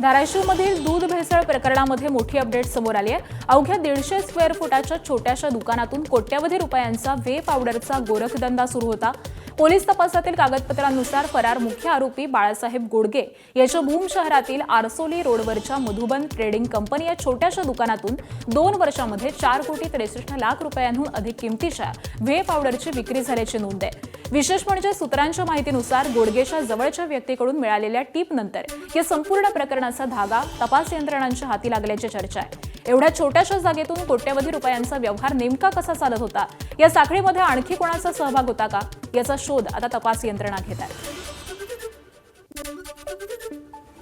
धाराशिवमधील दूध भेसळ प्रकरणामध्ये मोठी अपडेट समोर आली आहे। अवघ्या 150 स्क्वेअर फुटाच्या छोट्याशा दुकानातून कोट्यवधी रुपयांचा व्हे पावडरचा गोरखधंदा सुरू होता। पोलीस तपासातील कागदपत्रांनुसार फरार मुख्य आरोपी बाळासाहेब गोडगे याच्या भूम शहरातील आरसोली रोडवरच्या मधुबन ट्रेडिंग कंपनी या छोट्याशा दुकानातून 2 वर्षांमध्ये 4,63,00,000 रुपयांहून अधिक किमतीच्या व्हे पावडरची विक्री झाल्याची नोंद आहे। विशेष म्हणजे सूत्रांच्या माहितीनुसार गोडगेच्या जवळच्या व्यक्तीकडून मिळालेल्या टिपनंतर या संपूर्ण प्रकरणाचा धागा तपास यंत्रणांच्या हाती लागल्याची चर्चा आहे। एवढ्या छोट्याशा जागेतून कोट्यवधी रुपयांचा व्यवहार नेमका कसा चालत होता, या साखळीमध्ये आणखी कोणाचा सहभाग होता का, याचा शोध आता तपास यंत्रणा घेत आहेत।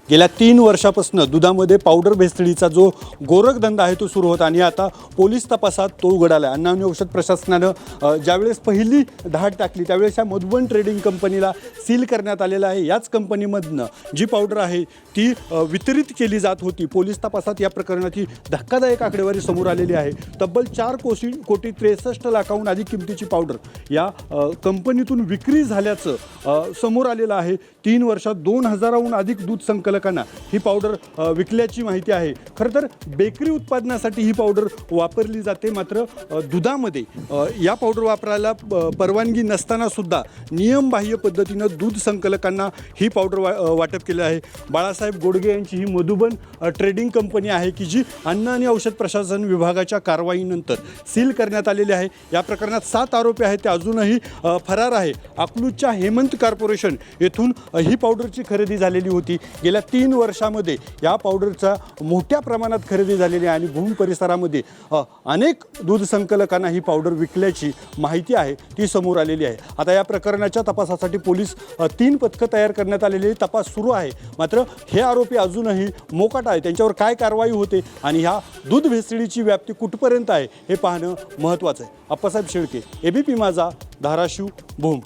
गेल्या 3 वर्षापासून दुधामध्ये पावडर भेसळीचा जो गोरखधंदा आहे तो सुरू होता आणि आता पोलीस तपासात तो उघड आला। अन्न आणि औषध प्रशासनानं ज्यावेळेस पहिली धाड टाकली त्यावेळेस या मधुबन ट्रेडिंग कंपनीला सील करण्यात आलेलं आहे। याच कंपनीमधनं जी पावडर आहे ती वितरित केली जात होती। पोलीस तपासात या प्रकरणाची धक्कादायक आकडेवारी समोर आलेली आहे। तब्बल 4,63,00,000 अधिक किमतीची पावडर या कंपनीतून विक्री झाल्याचं समोर आलेलं आहे। 3 वर्षात 2,000हून अधिक दूध संकलकांना ही पावडर विकल्याची माहिती आहे। खरं तर बेकरी उत्पादनासाठी ही पावडर वापरली जाते, मात्र दुधामध्ये या पावडर वापरायला परवानगी नसताना सुद्धा नियमबाह्य पद्धतीनं दूध संकलकांना ही पावडर वाटप केलं आहे। बाळासाहेब गोडगे यांची ही मधुबन ट्रेडिंग कंपनी आहे की जी अन्न आणि औषध प्रशासन विभागाच्या कारवाईनंतर सील करण्यात आलेली आहे। या प्रकरणात 7 आरोपी आहेत, ते अजूनही फरार आहे। अकलूजच्या हेमंत कॉर्पोरेशन येथून ही पावडरची खरेदी झालेली होती। गेल्या 3 वर्षामध्ये या पावडरचा मोठ्या प्रमाणात खरेदी झालेली आहे आणि भूम परिसरामध्ये अनेक दूध संकलकांना ही पावडर विकल्याची माहिती आहे ती समोर आलेली आहे। आता या प्रकरणाच्या तपासासाठी पोलीस 3 पथकं तयार करण्यात आलेली, तपास सुरू आहे। मात्र हे आरोपी अजूनही मोकाट आहे, त्यांच्यावर काय कारवाई होते आणि ह्या दूध भेसळीची व्याप्ती कुठपर्यंत आहे हे पाहणं महत्त्वाचं आहे। अप्पासाहेब शेळके, ABP माझा, धाराशिव, भूम।